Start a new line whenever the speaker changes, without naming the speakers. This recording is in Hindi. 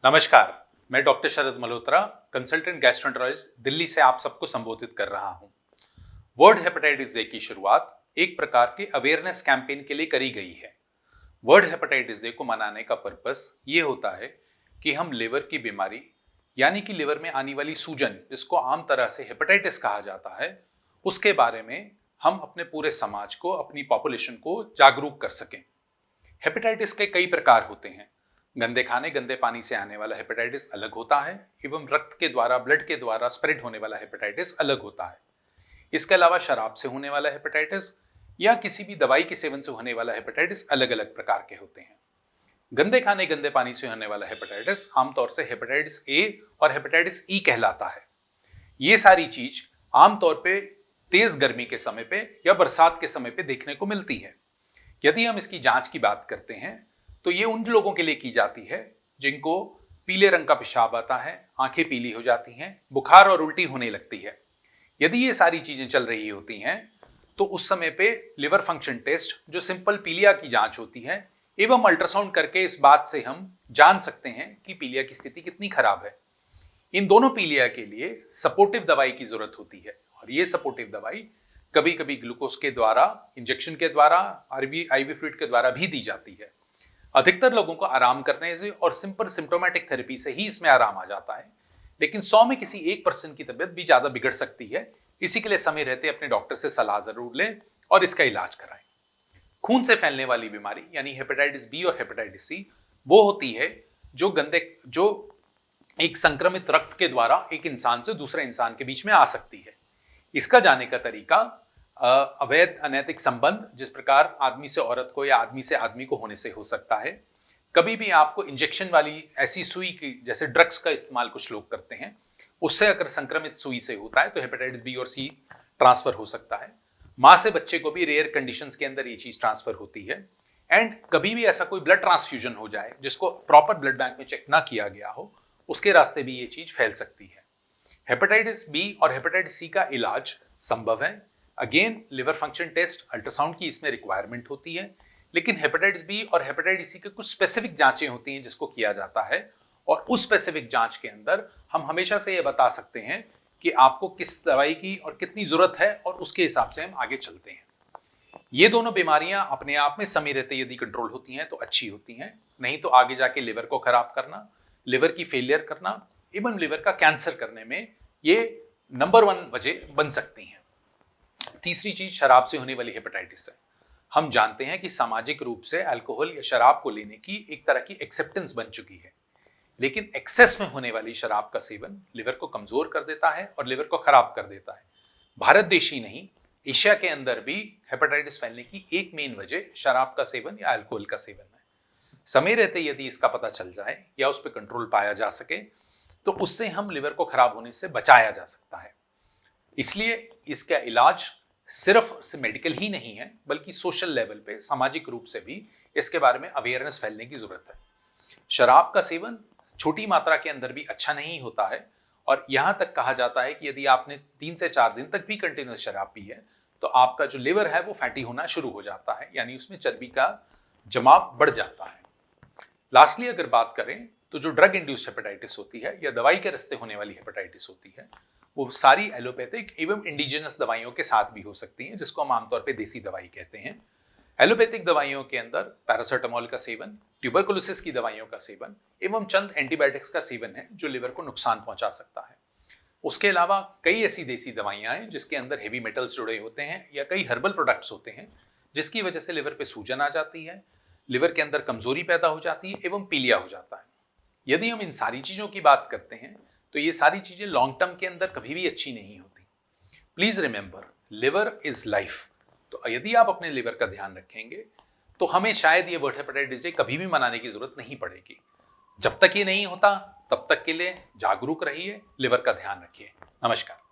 नमस्कार, मैं डॉक्टर शरद मल्होत्रा, कंसल्टेंट गैस्ट्रोएंटरोलॉजिस्ट दिल्ली से आप सबको संबोधित कर रहा हूं। वर्ल्ड हेपेटाइटिस डे की शुरुआत एक प्रकार के अवेयरनेस कैंपेन के लिए करी गई है। वर्ल्ड हेपेटाइटिस डे को मनाने का पर्पस ये होता है कि हम लिवर की बीमारी यानी कि लिवर में आने वाली सूजन, जिसको आम तरह से हेपेटाइटिस कहा जाता है, उसके बारे में हम अपने पूरे समाज को, अपनी पॉपुलेशन को जागरूक कर सकें। हेपेटाइटिस के कई प्रकार होते हैं। गंदे खाने, गंदे पानी से आने वाला हेपेटाइटिस अलग होता है एवं रक्त के द्वारा, ब्लड के द्वारा स्प्रेड होने वाला हेपेटाइटिस अलग होता है। इसके अलावा शराब से होने वाला हेपेटाइटिस या किसी भी दवाई के सेवन से होने वाला हेपेटाइटिस अलग अलग प्रकार के होते हैं। गंदे खाने, गंदे पानी से होने वाला हेपेटाइटिस आमतौर से हेपेटाइटिस ए और हेपेटाइटिस ई कहलाता है। ये सारी चीज आमतौर पे तेज गर्मी के समय पे या बरसात के समय पे देखने को मिलती है। यदि हम इसकी जांच की बात करते हैं तो ये उन लोगों के लिए की जाती है जिनको पीले रंग का पेशाब आता है, आंखें पीली हो जाती हैं, बुखार और उल्टी होने लगती है। यदि ये सारी चीजें चल रही होती हैं तो उस समय पे लिवर फंक्शन टेस्ट, जो सिंपल पीलिया की जांच होती है, एवं अल्ट्रासाउंड करके इस बात से हम जान सकते हैं कि पीलिया की स्थिति कितनी खराब है। इन दोनों पीलिया के लिए सपोर्टिव दवाई की जरूरत होती है और ये सपोर्टिव दवाई कभी कभी ग्लूकोज के द्वारा, इंजेक्शन के द्वारा, आईवी फ्लूइड के द्वारा भी दी जाती है। अधिकतर लोगों को आराम करने से और सिंपल सिम्प्टोमेटिक थेरेपी से ही इसमें आराम आ जाता है, लेकिन 100 में किसी 1% की तबीयत भी ज्यादा बिगड़ सकती है। इसी के लिए समय रहते अपने डॉक्टर से सलाह जरूर लें और इसका इलाज कराएं। खून से फैलने वाली बीमारी यानी हेपेटाइटिस बी और हेपेटाइटिस सी वो होती है जो एक संक्रमित रक्त के द्वारा एक इंसान से दूसरे इंसान के बीच में आ सकती है। इसका जाने का तरीका अवैध अनैतिक संबंध, जिस प्रकार आदमी से औरत को या आदमी से आदमी को होने से हो सकता है। कभी भी आपको इंजेक्शन वाली ऐसी सुई की, जैसे ड्रग्स का इस्तेमाल कुछ लोग करते हैं, उससे अगर संक्रमित सुई से होता है तो हेपेटाइटिस बी और सी ट्रांसफर हो सकता है। मां से बच्चे को भी रेयर कंडीशंस के अंदर ये चीज ट्रांसफर होती है। एंड कभी भी ऐसा कोई ब्लड ट्रांसफ्यूजन हो जाए जिसको प्रॉपर ब्लड बैंक में चेक ना किया गया हो, उसके रास्ते भी ये चीज फैल सकती है। हेपेटाइटिस बी और हेपेटाइटिस सी का इलाज संभव है। Again, liver function test, ultrasound की इसमें रिक्वायरमेंट होती है, लेकिन हेपेटाइटिस बी और हेपेटाइटिस सी के कुछ स्पेसिफिक जांचें होती हैं जिसको किया जाता है, और उस स्पेसिफिक जांच के अंदर हम हमेशा से ये बता सकते हैं कि आपको किस दवाई की और कितनी जरूरत है, और उसके हिसाब से हम आगे चलते हैं। ये दोनों बीमारियां अपने आप में समय रहते यदि कंट्रोल होती हैं तो अच्छी होती हैं, नहीं तो आगे जाके लिवर को खराब करना, लिवर की फेलियर करना एवं लिवर का कैंसर करने में ये नंबर 1 वजह बन सकती हैं। तीसरी चीज शराब से होने वाली हेपेटाइटिस है। हम जानते हैं कि सामाजिक रूप से अल्कोहल या शराब को लेने की एक तरह की एक्सेप्टेंस बन चुकी है, लेकिन एक्सेस में होने वाली शराब का सेवन लिवर को कमजोर कर देता है और लिवर को खराब कर देता है। भारत देश ही नहीं, एशिया के अंदर भी हेपेटाइटिस फैलने की एक मेन वजह शराब का सेवन या अल्कोहल का सेवन है। समय रहते यदि इसका पता चल जाए या उस पर कंट्रोल पाया जा सके तो उससे हम लिवर को खराब होने से बचाया जा सकता है। इसलिए इसका इलाज सिर्फ मेडिकल ही नहीं है, बल्कि सोशल लेवल पे, सामाजिक रूप से भी इसके बारे में अवेयरनेस फैलने की जरूरत है। शराब का सेवन छोटी मात्रा के अंदर भी अच्छा नहीं होता है, और यहां तक कहा जाता है कि यदि आपने 3 से 4 दिन तक भी कंटिन्यूअस शराब पी है तो आपका जो लिवर है वो फैटी होना शुरू हो जाता है, यानी उसमें चर्बी का जमाव बढ़ जाता है। लास्टली अगर बात करें तो जो ड्रग इंड्यूस्ड हेपेटाइटिस होती है या दवाई के रास्ते होने वाली हेपेटाइटिस होती है, वो सारी एलोपैथिक एवं इंडिजिनस दवाइयों के साथ भी हो सकती हैं, जिसको हम आमतौर पे देसी दवाई कहते हैं। एलोपैथिक दवाइयों के अंदर पैरासिटामोल का सेवन, ट्यूबरकुलोसिस की दवाइयों का सेवन एवं चंद एंटीबायोटिक्स का सेवन है जो लिवर को नुकसान पहुंचा सकता है। उसके अलावा कई ऐसी देसी दवाइयां हैं जिसके अंदर हेवी मेटल्स जुड़े होते हैं या कई हर्बल प्रोडक्ट्स होते हैं, जिसकी वजह से लिवर पे सूजन आ जाती है, लिवर के अंदर कमजोरी पैदा हो जाती है एवं पीलिया हो जाता है। यदि हम इन सारी चीजों की बात करते हैं तो ये सारी चीजें लॉन्ग टर्म के अंदर कभी भी अच्छी नहीं होती। Please remember, liver is life. तो यदि आप अपने लिवर का ध्यान रखेंगे तो हमें शायद ये वर्ल्ड हेपेटाइटिस डे कभी भी मनाने की जरूरत नहीं पड़ेगी। जब तक ये नहीं होता तब तक के लिए जागरूक रहिए, लिवर का ध्यान रखिए। नमस्कार।